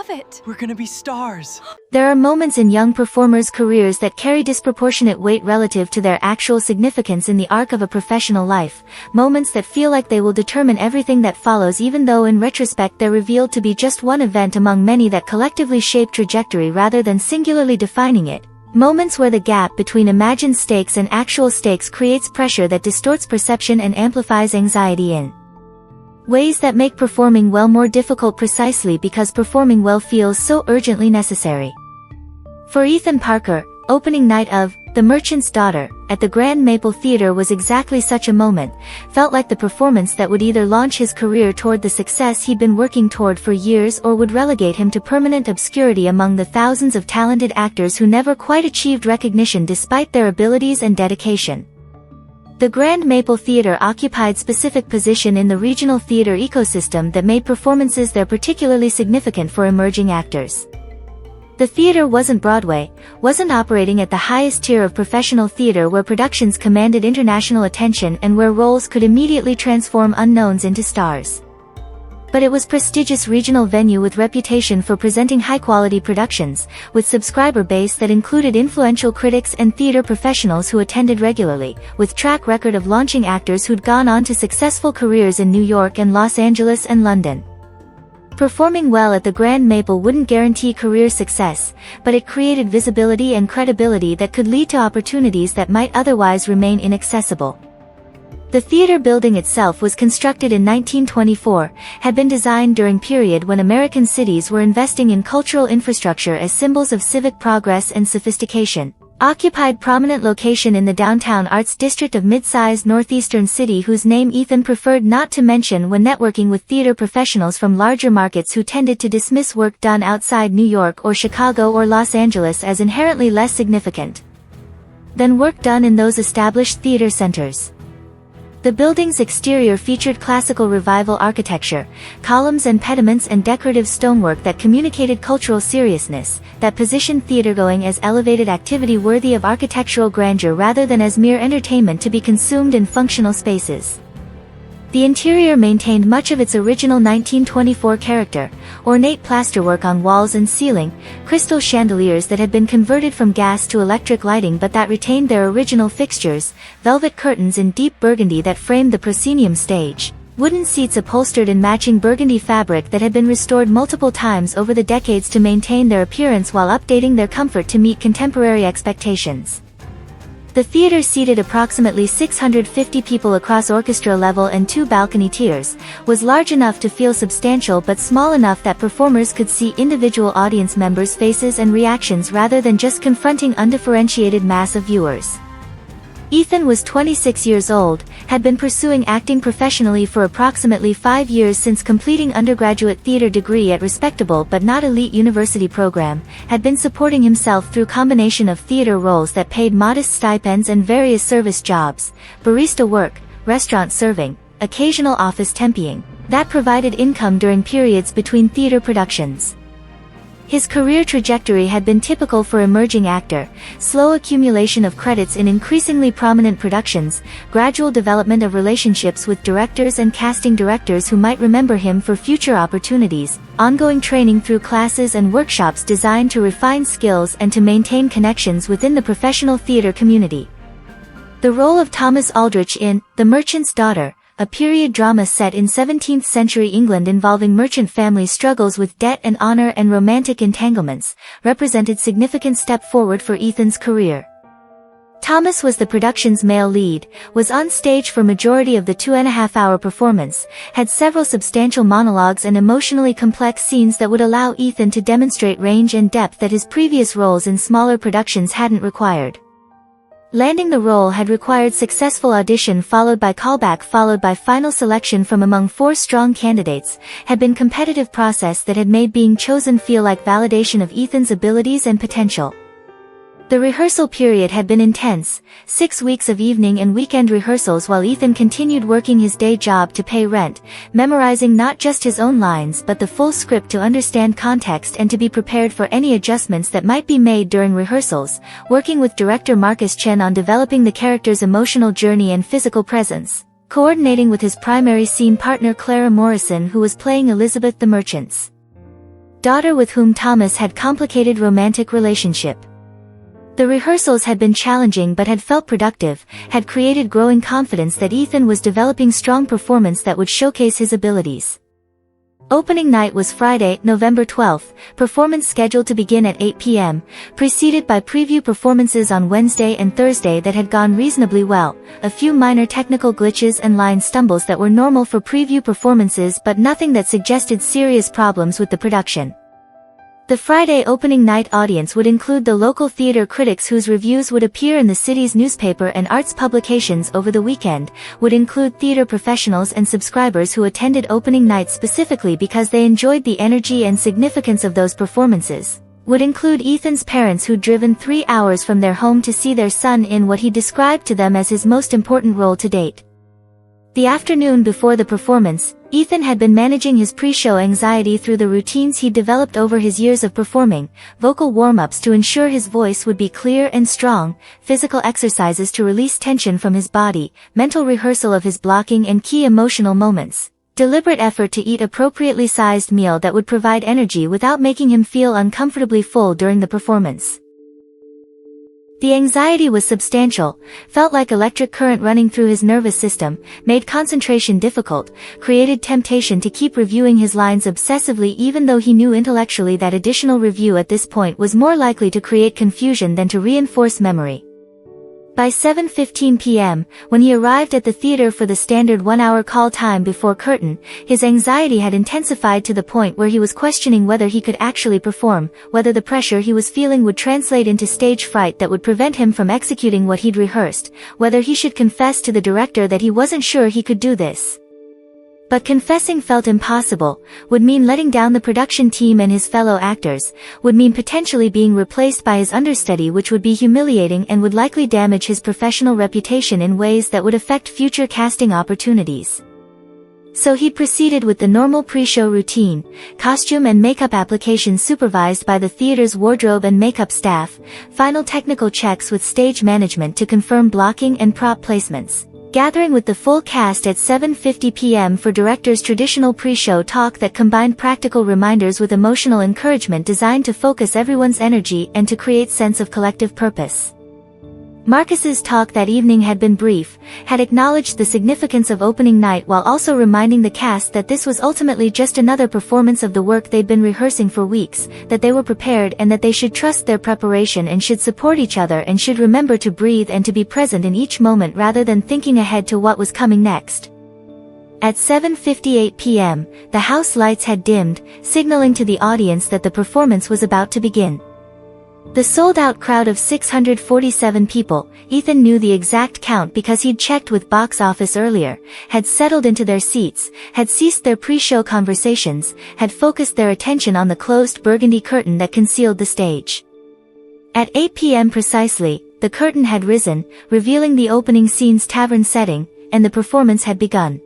love it. We're gonna be stars. There are moments in young performers' careers that carry disproportionate weight relative to their actual significance in the arc of a professional life, moments that feel like they will determine everything that follows even though in retrospect they're revealed to be just one event among many that collectively shape trajectory rather than singularly defining it. Moments where the gap between imagined stakes and actual stakes creates pressure that distorts perception and amplifies anxiety in ways that make performing well more difficult precisely because performing well feels so urgently necessary. For Ethan Parker, opening night of The Merchant's Daughter at the Grand Maple Theatre was exactly such a moment, felt like the performance that would either launch his career toward the success he'd been working toward for years or would relegate him to permanent obscurity among the thousands of talented actors who never quite achieved recognition despite their abilities and dedication. The Grand Maple Theatre occupied specific position in the regional theatre ecosystem that made performances there particularly significant for emerging actors. The theater wasn't Broadway, wasn't operating at the highest tier of professional theater where productions commanded international attention and where roles could immediately transform unknowns into stars. But it was prestigious regional venue with reputation for presenting high-quality productions, with subscriber base that included influential critics and theater professionals who attended regularly, with track record of launching actors who'd gone on to successful careers in New York and Los Angeles and London. Performing well at the Grand Maple wouldn't guarantee career success, but it created visibility and credibility that could lead to opportunities that might otherwise remain inaccessible. The theater building itself was constructed in 1924, had been designed during period when American cities were investing in cultural infrastructure as symbols of civic progress and sophistication, occupied prominent location in the downtown arts district of mid-sized northeastern city whose name Ethan preferred not to mention when networking with theater professionals from larger markets who tended to dismiss work done outside New York or Chicago or Los Angeles as inherently less significant than work done in those established theater centers. The building's exterior featured classical revival architecture, columns and pediments and decorative stonework that communicated cultural seriousness, that positioned theatergoing as elevated activity worthy of architectural grandeur rather than as mere entertainment to be consumed in functional spaces. The interior maintained much of its original 1924 character, ornate plasterwork on walls and ceiling, crystal chandeliers that had been converted from gas to electric lighting but that retained their original fixtures, velvet curtains in deep burgundy that framed the proscenium stage, wooden seats upholstered in matching burgundy fabric that had been restored multiple times over the decades to maintain their appearance while updating their comfort to meet contemporary expectations. The theater seated approximately 650 people across orchestra level and 2 balcony tiers, was large enough to feel substantial but small enough that performers could see individual audience members' faces and reactions rather than just confronting undifferentiated mass of viewers. Ethan was 26 years old, had been pursuing acting professionally for approximately 5 years since completing undergraduate theater degree at respectable but not elite university program, had been supporting himself through combination of theater roles that paid modest stipends and various service jobs, barista work, restaurant serving, occasional office temping, that provided income during periods between theater productions. His career trajectory had been typical for emerging actor, slow accumulation of credits in increasingly prominent productions, gradual development of relationships with directors and casting directors who might remember him for future opportunities, ongoing training through classes and workshops designed to refine skills and to maintain connections within the professional theater community. The role of Thomas Aldrich in The Merchant's Daughter, a period drama set in 17th century England involving merchant families' struggles with debt and honor and romantic entanglements, represented significant step forward for Ethan's career. Thomas was the production's male lead, was on stage for majority of the 2.5-hour performance, had several substantial monologues and emotionally complex scenes that would allow Ethan to demonstrate range and depth that his previous roles in smaller productions hadn't required. Landing the role had required successful audition followed by callback followed by final selection from among 4 strong candidates, had been competitive process that had made being chosen feel like validation of Ethan's abilities and potential. The rehearsal period had been intense, 6 weeks of evening and weekend rehearsals while Ethan continued working his day job to pay rent, memorizing not just his own lines but the full script to understand context and to be prepared for any adjustments that might be made during rehearsals, working with director Marcus Chen on developing the character's emotional journey and physical presence, coordinating with his primary scene partner Clara Morrison who was playing Elizabeth the Merchant's daughter with whom Thomas had complicated romantic relationship. The rehearsals had been challenging but had felt productive, had created growing confidence that Ethan was developing strong performance that would showcase his abilities. Opening night was Friday, November 12th, performance scheduled to begin at 8 p.m., preceded by preview performances on Wednesday and Thursday that had gone reasonably well, a few minor technical glitches and line stumbles that were normal for preview performances but nothing that suggested serious problems with the production. The Friday opening night audience would include the local theater critics whose reviews would appear in the city's newspaper and arts publications over the weekend, would include theater professionals and subscribers who attended opening night specifically because they enjoyed the energy and significance of those performances, would include Ethan's parents who'd driven 3 hours from their home to see their son in what he described to them as his most important role to date. The afternoon before the performance, Ethan had been managing his pre-show anxiety through the routines he'd developed over his years of performing, vocal warm-ups to ensure his voice would be clear and strong, physical exercises to release tension from his body, mental rehearsal of his blocking and key emotional moments, deliberate effort to eat appropriately sized meal that would provide energy without making him feel uncomfortably full during the performance. The anxiety was substantial, felt like electric current running through his nervous system, made concentration difficult, created temptation to keep reviewing his lines obsessively even though he knew intellectually that additional review at this point was more likely to create confusion than to reinforce memory. By 7:15 p.m., when he arrived at the theater for the standard 1-hour call time before curtain, his anxiety had intensified to the point where he was questioning whether he could actually perform, whether the pressure he was feeling would translate into stage fright that would prevent him from executing what he'd rehearsed, whether he should confess to the director that he wasn't sure he could do this. But confessing felt impossible, would mean letting down the production team and his fellow actors, would mean potentially being replaced by his understudy, which would be humiliating and would likely damage his professional reputation in ways that would affect future casting opportunities. So he proceeded with the normal pre-show routine, costume and makeup applications supervised by the theater's wardrobe and makeup staff, final technical checks with stage management to confirm blocking and prop placements. Gathering with the full cast at 7:50 p.m. for director's traditional pre-show talk that combined practical reminders with emotional encouragement designed to focus everyone's energy and to create sense of collective purpose. Marcus's talk that evening had been brief, had acknowledged the significance of opening night while also reminding the cast that this was ultimately just another performance of the work they'd been rehearsing for weeks, that they were prepared and that they should trust their preparation and should support each other and should remember to breathe and to be present in each moment rather than thinking ahead to what was coming next. At 7:58 p.m., the house lights had dimmed, signaling to the audience that the performance was about to begin. The sold-out crowd of 647 people, Ethan knew the exact count because he'd checked with box office earlier, had settled into their seats, had ceased their pre-show conversations, had focused their attention on the closed burgundy curtain that concealed the stage. At 8 p.m. precisely, the curtain had risen, revealing the opening scene's tavern setting, and the performance had begun.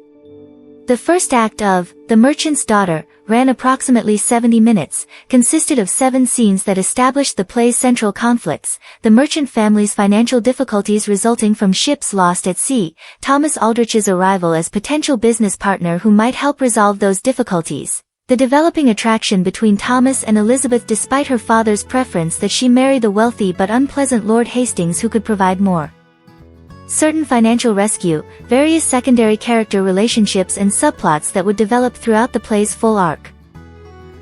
The first act of The Merchant's Daughter ran approximately 70 minutes, consisted of 7 scenes that established the play's central conflicts, the merchant family's financial difficulties resulting from ships lost at sea, Thomas Aldrich's arrival as potential business partner who might help resolve those difficulties, the developing attraction between Thomas and Elizabeth despite her father's preference that she marry the wealthy but unpleasant Lord Hastings who could provide more. Certain financial rescue, various secondary character relationships and subplots that would develop throughout the play's full arc.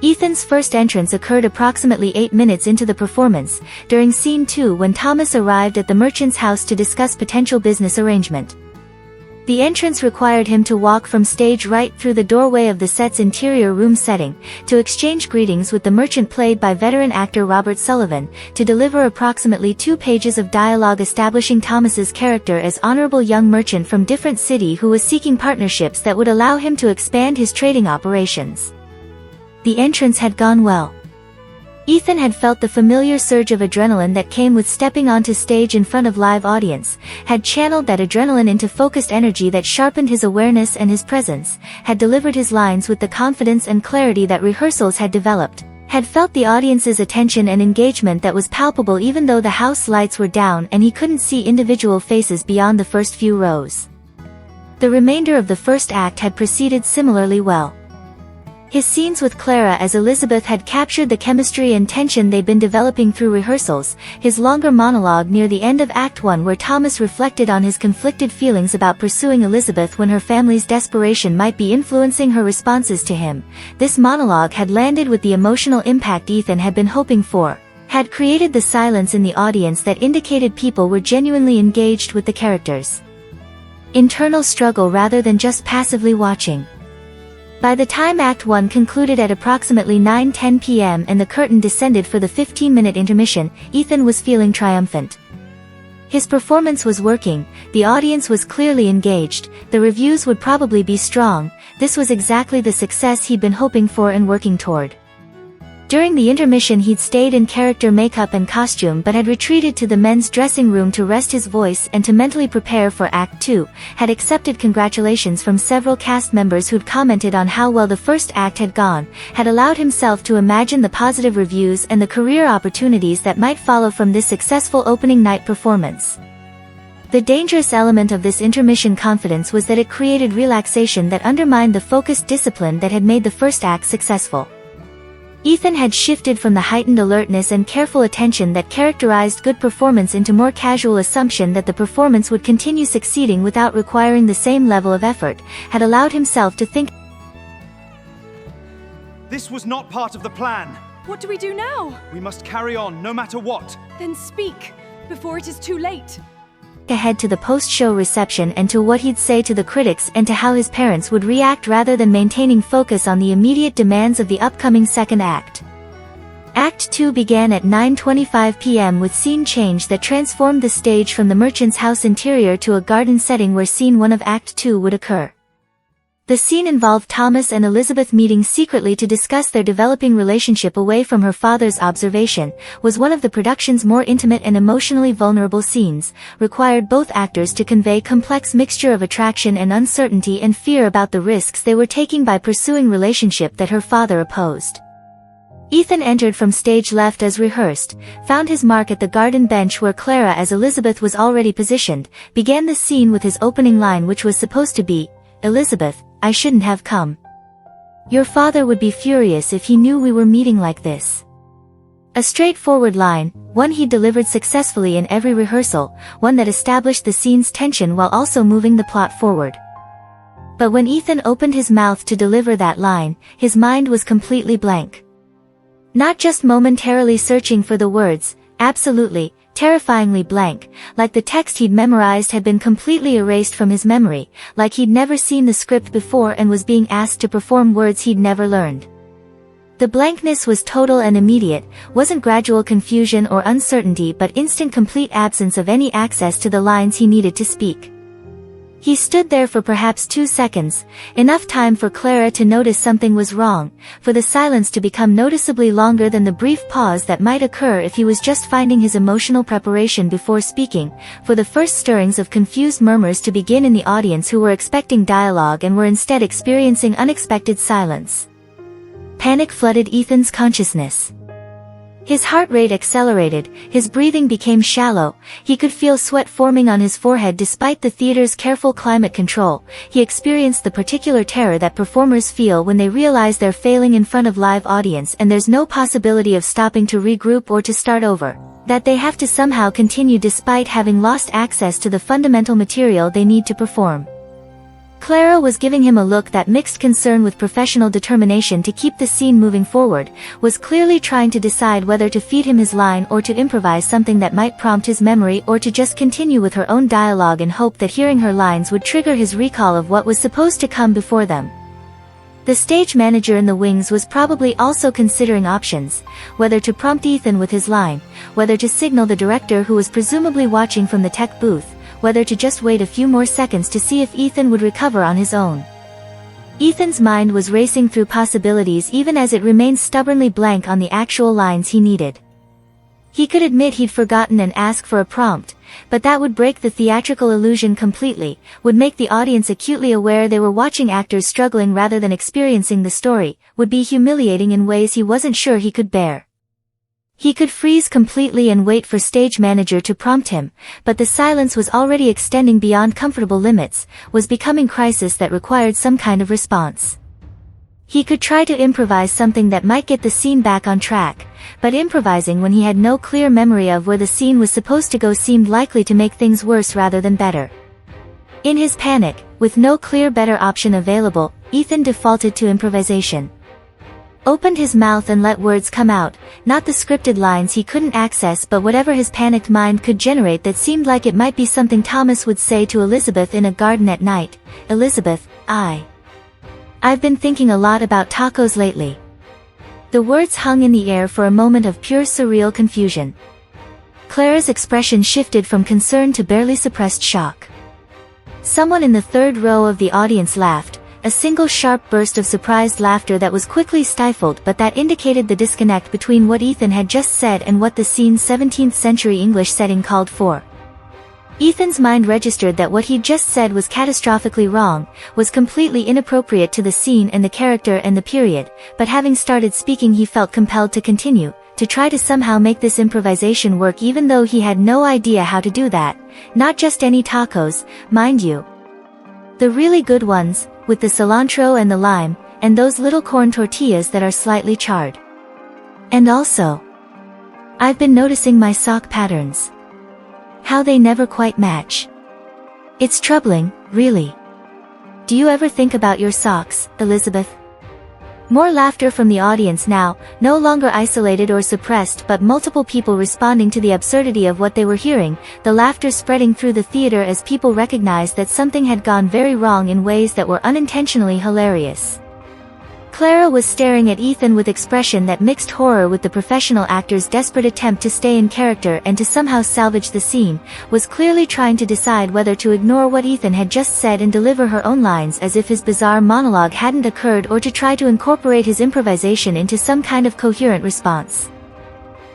Ethan's first entrance occurred approximately 8 minutes into the performance, during scene 2 when Thomas arrived at the merchant's house to discuss potential business arrangement. The entrance required him to walk from stage right through the doorway of the set's interior room setting, to exchange greetings with the merchant played by veteran actor Robert Sullivan, to deliver approximately 2 pages of dialogue establishing Thomas's character as honorable young merchant from different city who was seeking partnerships that would allow him to expand his trading operations. The entrance had gone well. Ethan had felt the familiar surge of adrenaline that came with stepping onto stage in front of live audience, had channeled that adrenaline into focused energy that sharpened his awareness and his presence, had delivered his lines with the confidence and clarity that rehearsals had developed, had felt the audience's attention and engagement that was palpable even though the house lights were down and he couldn't see individual faces beyond the first few rows. The remainder of the first act had proceeded similarly well. His scenes with Clara as Elizabeth had captured the chemistry and tension they'd been developing through rehearsals. His longer monologue near the end of Act 1 where Thomas reflected on his conflicted feelings about pursuing Elizabeth when her family's desperation might be influencing her responses to him. This monologue had landed with the emotional impact Ethan had been hoping for, had created the silence in the audience that indicated people were genuinely engaged with the characters. Internal struggle rather than just passively watching. By the time Act 1 concluded at approximately 9:10 p.m. and the curtain descended for the 15-minute intermission, Ethan was feeling triumphant. His performance was working, the audience was clearly engaged, the reviews would probably be strong. This was exactly the success he'd been hoping for and working toward. During the intermission he'd stayed in character makeup and costume but had retreated to the men's dressing room to rest his voice and to mentally prepare for Act 2, had accepted congratulations from several cast members who'd commented on how well the first act had gone, had allowed himself to imagine the positive reviews and the career opportunities that might follow from this successful opening night performance. The dangerous element of this intermission confidence was that it created relaxation that undermined the focused discipline that had made the first act successful. Ethan had shifted from the heightened alertness and careful attention that characterized good performance into more casual assumption that the performance would continue succeeding without requiring the same level of effort, had allowed himself to think, "This was not part of the plan. What do we do now? We must carry on, no matter what." Then speak, before it is too late. Ahead to the post-show reception and to what he'd say to the critics and to how his parents would react rather than maintaining focus on the immediate demands of the upcoming second act. Act 2 began at 9:25 p.m. with scene change that transformed the stage from the merchant's house interior to a garden setting where scene 1 of Act 2 would occur. The scene involved Thomas and Elizabeth meeting secretly to discuss their developing relationship away from her father's observation, was one of the production's more intimate and emotionally vulnerable scenes, required both actors to convey complex mixture of attraction and uncertainty and fear about the risks they were taking by pursuing relationship that her father opposed. Ethan entered from stage left as rehearsed, found his mark at the garden bench where Clara as Elizabeth was already positioned, began the scene with his opening line which was supposed to be, "Elizabeth, I shouldn't have come. Your father would be furious if he knew we were meeting like this." A straightforward line, one he delivered successfully in every rehearsal, one that established the scene's tension while also moving the plot forward. But when Ethan opened his mouth to deliver that line, his mind was completely blank. Not just momentarily searching for the words, absolutely, terrifyingly blank, like the text he'd memorized had been completely erased from his memory, like he'd never seen the script before and was being asked to perform words he'd never learned. The blankness was total and immediate, wasn't gradual confusion or uncertainty but instant complete absence of any access to the lines he needed to speak. He stood there for perhaps 2 seconds, enough time for Clara to notice something was wrong, for the silence to become noticeably longer than the brief pause that might occur if he was just finding his emotional preparation before speaking, for the first stirrings of confused murmurs to begin in the audience who were expecting dialogue and were instead experiencing unexpected silence. Panic flooded Ethan's consciousness. His heart rate accelerated, his breathing became shallow, he could feel sweat forming on his forehead despite the theater's careful climate control. He experienced the particular terror that performers feel when they realize they're failing in front of live audience and there's no possibility of stopping to regroup or to start over, that they have to somehow continue despite having lost access to the fundamental material they need to perform. Clara was giving him a look that mixed concern with professional determination to keep the scene moving forward, was clearly trying to decide whether to feed him his line or to improvise something that might prompt his memory or to just continue with her own dialogue and hope that hearing her lines would trigger his recall of what was supposed to come before them. The stage manager in the wings was probably also considering options, whether to prompt Ethan with his line, whether to signal the director who was presumably watching from the tech booth, whether to just wait a few more seconds to see if Ethan would recover on his own. Ethan's mind was racing through possibilities even as it remained stubbornly blank on the actual lines he needed. He could admit he'd forgotten and ask for a prompt, but that would break the theatrical illusion completely, would make the audience acutely aware they were watching actors struggling rather than experiencing the story, would be humiliating in ways he wasn't sure he could bear. He could freeze completely and wait for stage manager to prompt him, but the silence was already extending beyond comfortable limits, was becoming crisis that required some kind of response. He could try to improvise something that might get the scene back on track, but improvising when he had no clear memory of where the scene was supposed to go seemed likely to make things worse rather than better. In his panic, with no clear better option available, Ethan defaulted to improvisation. Opened his mouth and let words come out, not the scripted lines he couldn't access but whatever his panicked mind could generate that seemed like it might be something Thomas would say to Elizabeth in a garden at night. Elizabeth, I've been thinking a lot about tacos lately. The words hung in the air for a moment of pure surreal confusion. Clara's expression shifted from concern to barely suppressed shock. Someone in the third row of the audience laughed, a single sharp burst of surprised laughter that was quickly stifled but that indicated the disconnect between what Ethan had just said and what the scene's 17th century English setting called for. Ethan's mind registered that what he'd just said was catastrophically wrong, was completely inappropriate to the scene and the character and the period, but having started speaking he felt compelled to continue, to try to somehow make this improvisation work even though he had no idea how to do that. Not just any tacos, mind you. The really good ones, with the cilantro and the lime, and those little corn tortillas that are slightly charred. And also, I've been noticing my sock patterns. How they never quite match. It's troubling, really. Do you ever think about your socks, Elizabeth? More laughter from the audience now, no longer isolated or suppressed but multiple people responding to the absurdity of what they were hearing, the laughter spreading through the theater as people recognized that something had gone very wrong in ways that were unintentionally hilarious. Clara was staring at Ethan with expression that mixed horror with the professional actor's desperate attempt to stay in character and to somehow salvage the scene, was clearly trying to decide whether to ignore what Ethan had just said and deliver her own lines as if his bizarre monologue hadn't occurred or to try to incorporate his improvisation into some kind of coherent response.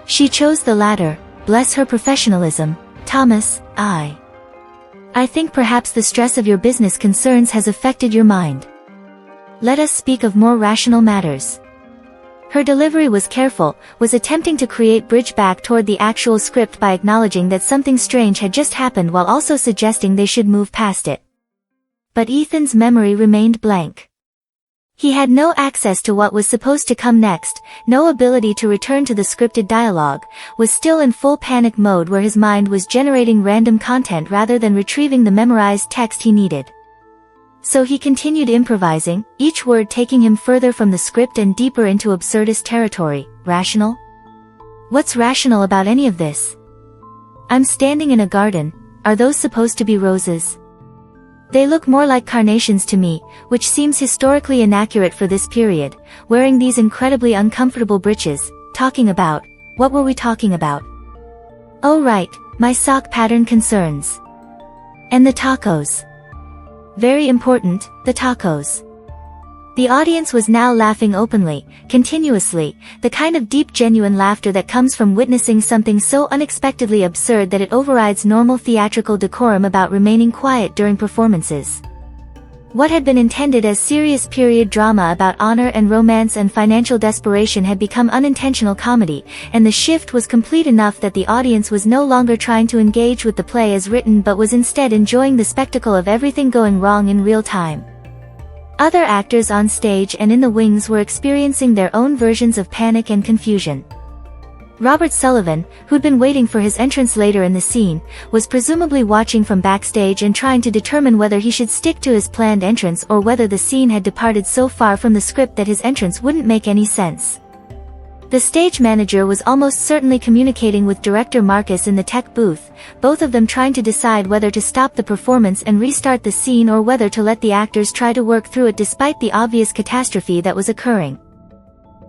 She chose the latter. Bless her professionalism, Thomas. I think perhaps the stress of your business concerns has affected your mind. Let us speak of more rational matters. Her delivery was careful, was attempting to create bridge back toward the actual script by acknowledging that something strange had just happened while also suggesting they should move past it. But Ethan's memory remained blank. He had no access to what was supposed to come next, no ability to return to the scripted dialogue, was still in full panic mode where his mind was generating random content rather than retrieving the memorized text he needed. So he continued improvising, each word taking him further from the script and deeper into absurdist territory. Rational? What's rational about any of this? I'm standing in a garden. Are those supposed to be roses? They look more like carnations to me, which seems historically inaccurate for this period, wearing these incredibly uncomfortable breeches, talking about, what were we talking about? Oh right, my sock pattern concerns. And the tacos. Very important, the tacos. The audience was now laughing openly, continuously, the kind of deep genuine laughter that comes from witnessing something so unexpectedly absurd that it overrides normal theatrical decorum about remaining quiet during performances. What had been intended as serious period drama about honor and romance and financial desperation had become unintentional comedy, and the shift was complete enough that the audience was no longer trying to engage with the play as written but was instead enjoying the spectacle of everything going wrong in real time. Other actors on stage and in the wings were experiencing their own versions of panic and confusion. Robert Sullivan, who'd been waiting for his entrance later in the scene, was presumably watching from backstage and trying to determine whether he should stick to his planned entrance or whether the scene had departed so far from the script that his entrance wouldn't make any sense. The stage manager was almost certainly communicating with director Marcus in the tech booth, both of them trying to decide whether to stop the performance and restart the scene or whether to let the actors try to work through it despite the obvious catastrophe that was occurring.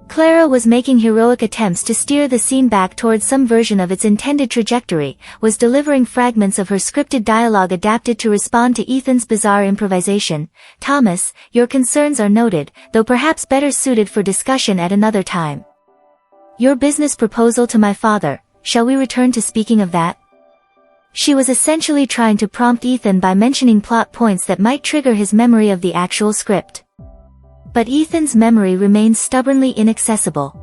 Clara was making heroic attempts to steer the scene back towards some version of its intended trajectory, was delivering fragments of her scripted dialogue adapted to respond to Ethan's bizarre improvisation. Thomas, your concerns are noted, though perhaps better suited for discussion at another time. Your business proposal to my father, shall we return to speaking of that? She was essentially trying to prompt Ethan by mentioning plot points that might trigger his memory of the actual script. But Ethan's memory remained stubbornly inaccessible.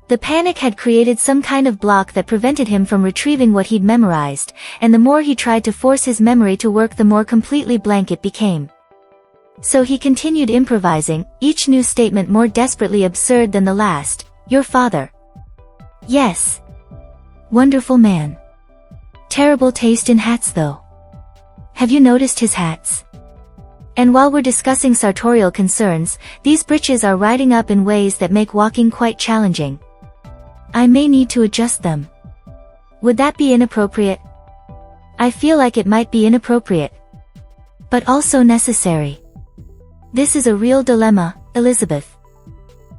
The panic had created some kind of block that prevented him from retrieving what he'd memorized, and the more he tried to force his memory to work the more completely blank it became. So he continued improvising, each new statement more desperately absurd than the last. Your father. Yes. Wonderful man. Terrible taste in hats though. Have you noticed his hats? And while we're discussing sartorial concerns, these breeches are riding up in ways that make walking quite challenging. I may need to adjust them. Would that be inappropriate? I feel like it might be inappropriate. But also necessary. This is a real dilemma, Elizabeth.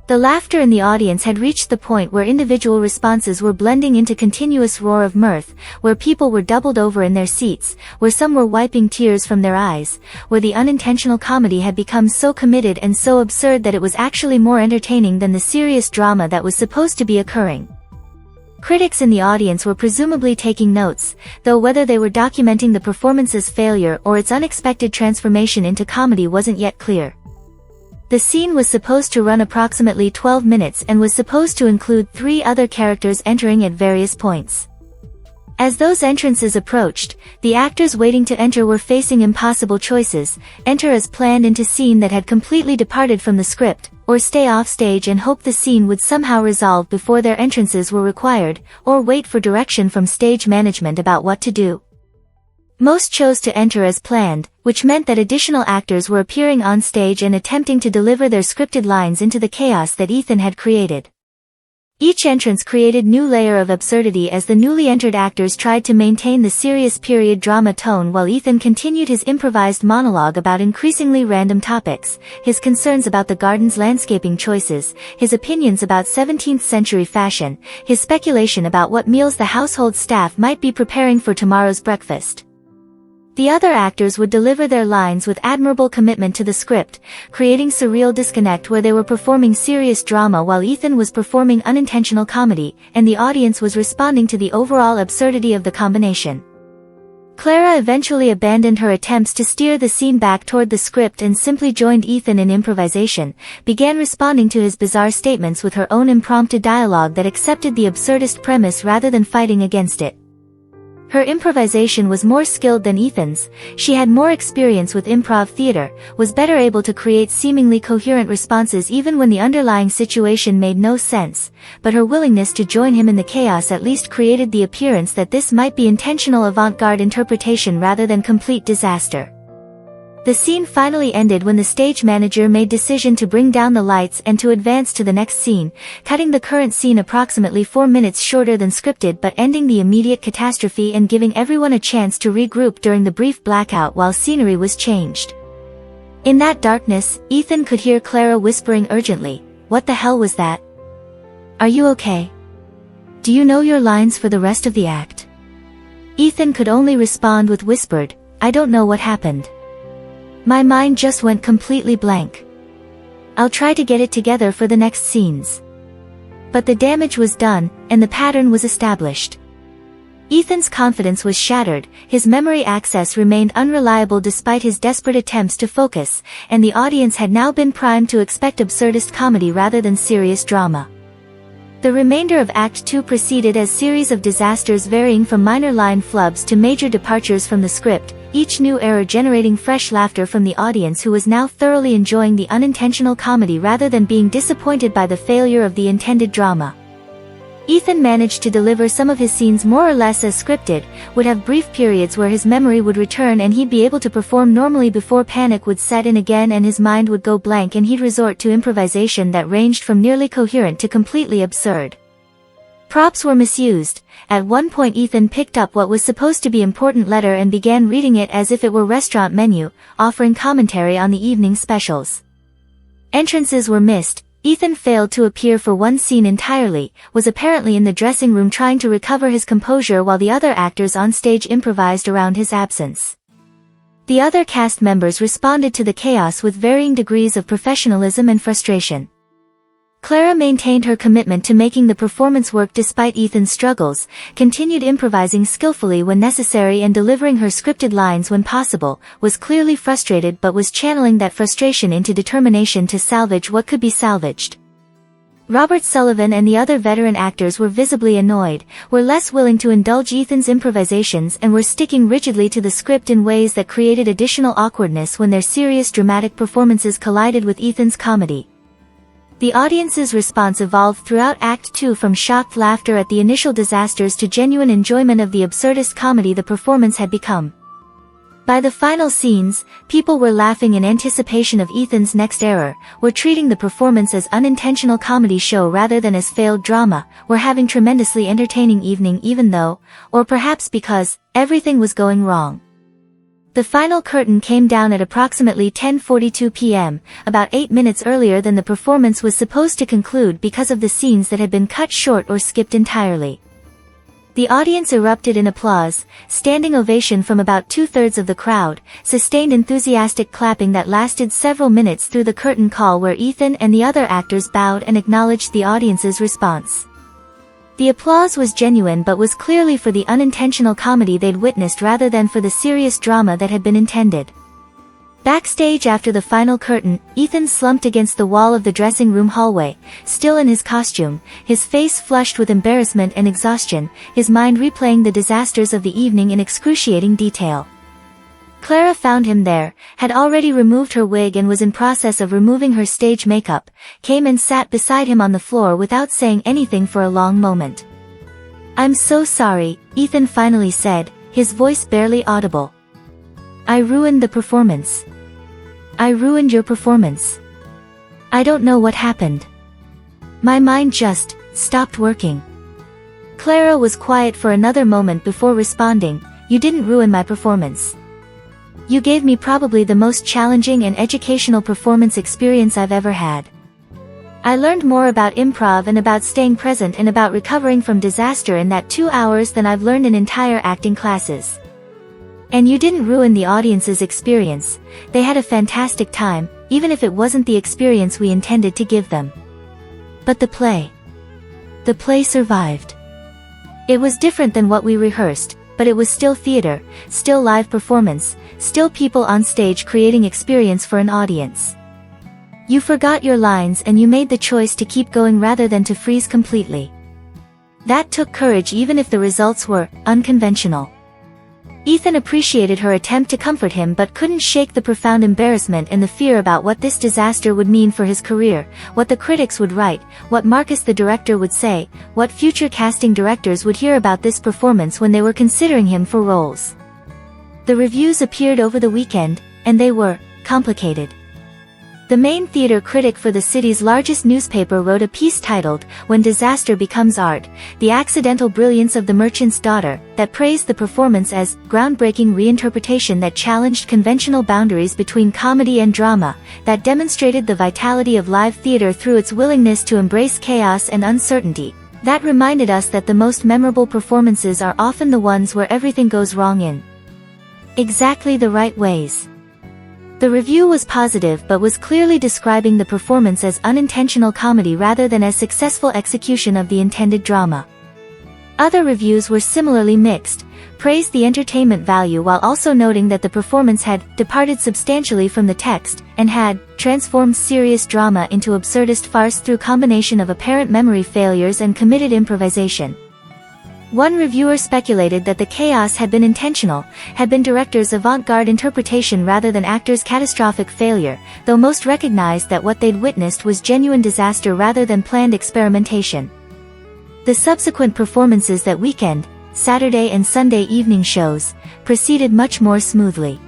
The laughter in the audience had reached the point where individual responses were blending into continuous roar of mirth, where people were doubled over in their seats, where some were wiping tears from their eyes, where the unintentional comedy had become so committed and so absurd that it was actually more entertaining than the serious drama that was supposed to be occurring. Critics in the audience were presumably taking notes, though whether they were documenting the performance's failure or its unexpected transformation into comedy wasn't yet clear. The scene was supposed to run approximately 12 minutes and was supposed to include 3 other characters entering at various points. As those entrances approached, the actors waiting to enter were facing impossible choices: enter as planned into scene that had completely departed from the script, or stay off stage and hope the scene would somehow resolve before their entrances were required, or wait for direction from stage management about what to do. Most chose to enter as planned, which meant that additional actors were appearing on stage and attempting to deliver their scripted lines into the chaos that Ethan had created. Each entrance created new layer of absurdity as the newly entered actors tried to maintain the serious period drama tone while Ethan continued his improvised monologue about increasingly random topics, his concerns about the garden's landscaping choices, his opinions about 17th century fashion, his speculation about what meals the household staff might be preparing for tomorrow's breakfast. The other actors would deliver their lines with admirable commitment to the script, creating surreal disconnect where they were performing serious drama while Ethan was performing unintentional comedy, and the audience was responding to the overall absurdity of the combination. Clara eventually abandoned her attempts to steer the scene back toward the script and simply joined Ethan in improvisation, began responding to his bizarre statements with her own impromptu dialogue that accepted the absurdist premise rather than fighting against it. Her improvisation was more skilled than Ethan's, she had more experience with improv theater, was better able to create seemingly coherent responses even when the underlying situation made no sense, but her willingness to join him in the chaos at least created the appearance that this might be intentional avant-garde interpretation rather than complete disaster. The scene finally ended when the stage manager made decision to bring down the lights and to advance to the next scene, cutting the current scene approximately 4 minutes shorter than scripted but ending the immediate catastrophe and giving everyone a chance to regroup during the brief blackout while scenery was changed. In that darkness, Ethan could hear Clara whispering urgently, "What the hell was that? Are you okay? Do you know your lines for the rest of the act?" Ethan could only respond with whispered, "I don't know what happened. My mind just went completely blank. I'll try to get it together for the next scenes." But the damage was done, and the pattern was established. Ethan's confidence was shattered, his memory access remained unreliable despite his desperate attempts to focus, and the audience had now been primed to expect absurdist comedy rather than serious drama. The remainder of Act 2 proceeded as series of disasters varying from minor line flubs to major departures from the script, each new error generating fresh laughter from the audience who was now thoroughly enjoying the unintentional comedy rather than being disappointed by the failure of the intended drama. Ethan managed to deliver some of his scenes more or less as scripted, would have brief periods where his memory would return and he'd be able to perform normally before panic would set in again and his mind would go blank and he'd resort to improvisation that ranged from nearly coherent to completely absurd. Props were misused. At one point Ethan picked up what was supposed to be important letter and began reading it as if it were restaurant menu, offering commentary on the evening specials. Entrances were missed. Ethan failed to appear for one scene entirely, was apparently in the dressing room trying to recover his composure while the other actors on stage improvised around his absence. The other cast members responded to the chaos with varying degrees of professionalism and frustration. Clara maintained her commitment to making the performance work despite Ethan's struggles, continued improvising skillfully when necessary and delivering her scripted lines when possible, was clearly frustrated but was channeling that frustration into determination to salvage what could be salvaged. Robert Sullivan and the other veteran actors were visibly annoyed, were less willing to indulge Ethan's improvisations and were sticking rigidly to the script in ways that created additional awkwardness when their serious dramatic performances collided with Ethan's comedy. The audience's response evolved throughout Act 2 from shocked laughter at the initial disasters to genuine enjoyment of the absurdist comedy the performance had become. By the final scenes, people were laughing in anticipation of Ethan's next error, were treating the performance as unintentional comedy show rather than as failed drama, were having tremendously entertaining evening even though, or perhaps because, everything was going wrong. The final curtain came down at approximately 10:42 p.m., about 8 minutes earlier than the performance was supposed to conclude because of the scenes that had been cut short or skipped entirely. The audience erupted in applause, standing ovation from about 2/3 of the crowd, sustained enthusiastic clapping that lasted several minutes through the curtain call where Ethan and the other actors bowed and acknowledged the audience's response. The applause was genuine but was clearly for the unintentional comedy they'd witnessed rather than for the serious drama that had been intended. Backstage after the final curtain, Ethan slumped against the wall of the dressing room hallway, still in his costume, his face flushed with embarrassment and exhaustion, his mind replaying the disasters of the evening in excruciating detail. Clara found him there, had already removed her wig and was in process of removing her stage makeup, came and sat beside him on the floor without saying anything for a long moment. "I'm so sorry," Ethan finally said, his voice barely audible. "I ruined the performance. I ruined your performance. I don't know what happened. My mind just stopped working." Clara was quiet for another moment before responding, "You didn't ruin my performance. You gave me probably the most challenging and educational performance experience I've ever had. I learned more about improv and about staying present and about recovering from disaster in that 2 hours than I've learned in entire acting classes. And you didn't ruin the audience's experience. They had a fantastic time, even if it wasn't the experience we intended to give them. But the play survived. It was different than what we rehearsed, but it was still theater, still live performance, still people on stage creating experience for an audience. You forgot your lines and you made the choice to keep going rather than to freeze completely. That took courage even if the results were unconventional." Ethan appreciated her attempt to comfort him but couldn't shake the profound embarrassment and the fear about what this disaster would mean for his career, what the critics would write, what Marcus the director would say, what future casting directors would hear about this performance when they were considering him for roles. The reviews appeared over the weekend, and they were complicated. The main theater critic for the city's largest newspaper wrote a piece titled, "When Disaster Becomes Art, The Accidental Brilliance of the Merchant's Daughter," that praised the performance as groundbreaking reinterpretation that challenged conventional boundaries between comedy and drama, that demonstrated the vitality of live theater through its willingness to embrace chaos and uncertainty, that reminded us that the most memorable performances are often the ones where everything goes wrong in exactly the right ways. The review was positive but was clearly describing the performance as unintentional comedy rather than as successful execution of the intended drama. Other reviews were similarly mixed, praised the entertainment value while also noting that the performance had departed substantially from the text, and had transformed serious drama into absurdist farce through combination of apparent memory failures and committed improvisation. One reviewer speculated that the chaos had been intentional, had been directors' avant-garde interpretation rather than actors' catastrophic failure, though most recognized that what they'd witnessed was genuine disaster rather than planned experimentation. The subsequent performances that weekend, Saturday and Sunday evening shows, proceeded much more smoothly.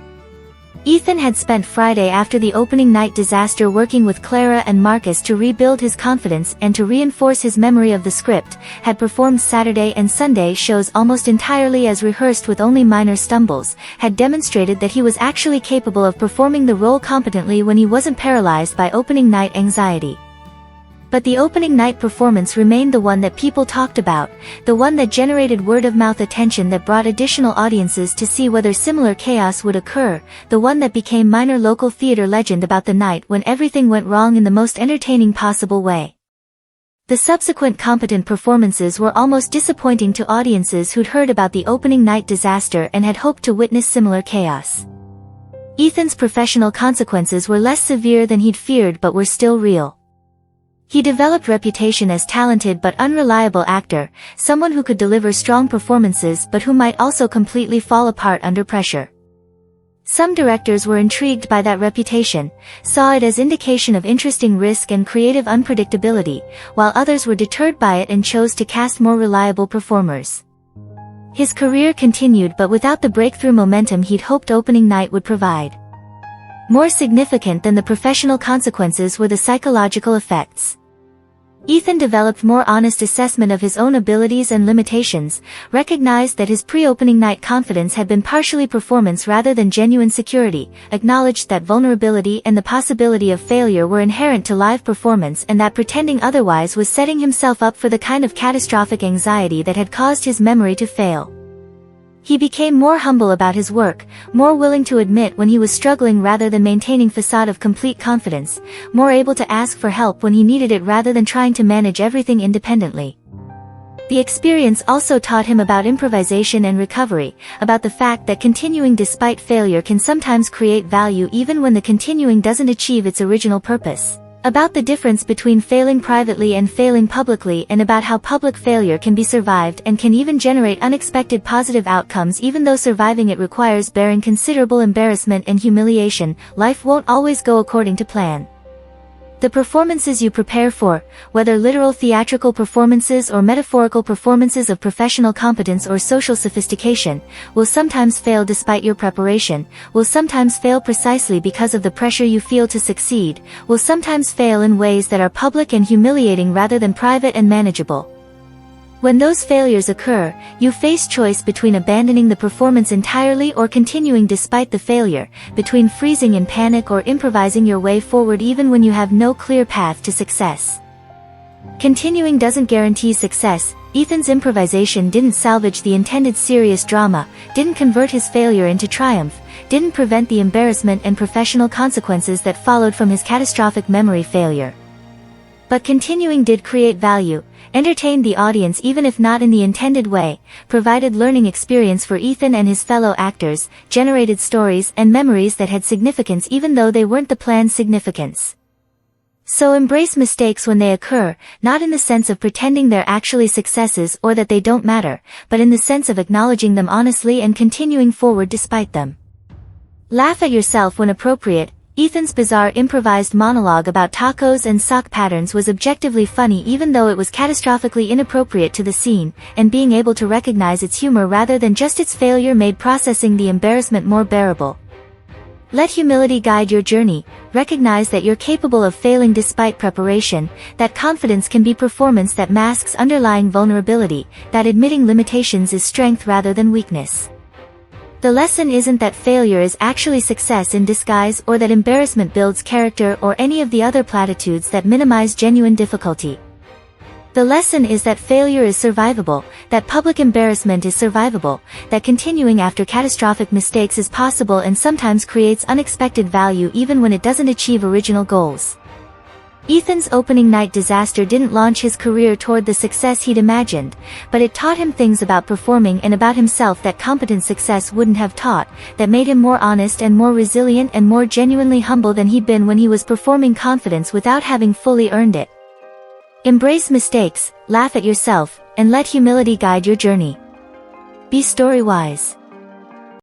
Ethan had spent Friday after the opening night disaster working with Clara and Marcus to rebuild his confidence and to reinforce his memory of the script, had performed Saturday and Sunday shows almost entirely as rehearsed with only minor stumbles, had demonstrated that he was actually capable of performing the role competently when he wasn't paralyzed by opening night anxiety. But the opening night performance remained the one that people talked about, the one that generated word-of-mouth attention that brought additional audiences to see whether similar chaos would occur, the one that became minor local theater legend about the night when everything went wrong in the most entertaining possible way. The subsequent competent performances were almost disappointing to audiences who'd heard about the opening night disaster and had hoped to witness similar chaos. Ethan's professional consequences were less severe than he'd feared but were still real. He developed reputation as talented but unreliable actor, someone who could deliver strong performances but who might also completely fall apart under pressure. Some directors were intrigued by that reputation, saw it as indication of interesting risk and creative unpredictability, while others were deterred by it and chose to cast more reliable performers. His career continued but without the breakthrough momentum he'd hoped opening night would provide. More significant than the professional consequences were the psychological effects. Ethan developed more honest assessment of his own abilities and limitations, recognized that his pre-opening night confidence had been partially performance rather than genuine security, acknowledged that vulnerability and the possibility of failure were inherent to live performance and that pretending otherwise was setting himself up for the kind of catastrophic anxiety that had caused his memory to fail. He became more humble about his work, more willing to admit when he was struggling rather than maintaining facade of complete confidence, more able to ask for help when he needed it rather than trying to manage everything independently. The experience also taught him about improvisation and recovery, about the fact that continuing despite failure can sometimes create value even when the continuing doesn't achieve its original purpose. About the difference between failing privately and failing publicly, and about how public failure can be survived and can even generate unexpected positive outcomes even though surviving it requires bearing considerable embarrassment and humiliation. Life won't always go according to plan. The performances you prepare for, whether literal theatrical performances or metaphorical performances of professional competence or social sophistication, will sometimes fail despite your preparation, will sometimes fail precisely because of the pressure you feel to succeed, will sometimes fail in ways that are public and humiliating rather than private and manageable. When those failures occur, you face choice between abandoning the performance entirely or continuing despite the failure, between freezing in panic or improvising your way forward even when you have no clear path to success. Continuing doesn't guarantee success. Ethan's improvisation didn't salvage the intended serious drama, didn't convert his failure into triumph, didn't prevent the embarrassment and professional consequences that followed from his catastrophic memory failure. But continuing did create value, entertained the audience even if not in the intended way, provided learning experience for Ethan and his fellow actors, generated stories and memories that had significance even though they weren't the planned significance. So embrace mistakes when they occur, not in the sense of pretending they're actually successes or that they don't matter, but in the sense of acknowledging them honestly and continuing forward despite them. Laugh at yourself when appropriate. Ethan's bizarre improvised monologue about tacos and sock patterns was objectively funny even though it was catastrophically inappropriate to the scene, and being able to recognize its humor rather than just its failure made processing the embarrassment more bearable. Let humility guide your journey. Recognize that you're capable of failing despite preparation, that confidence can be performance that masks underlying vulnerability, that admitting limitations is strength rather than weakness. The lesson isn't that failure is actually success in disguise or that embarrassment builds character or any of the other platitudes that minimize genuine difficulty. The lesson is that failure is survivable, that public embarrassment is survivable, that continuing after catastrophic mistakes is possible and sometimes creates unexpected value even when it doesn't achieve original goals. Ethan's opening night disaster didn't launch his career toward the success he'd imagined, but it taught him things about performing and about himself that competent success wouldn't have taught, that made him more honest and more resilient and more genuinely humble than he'd been when he was performing confidence without having fully earned it. Embrace mistakes, laugh at yourself, and let humility guide your journey. Be StoryWise.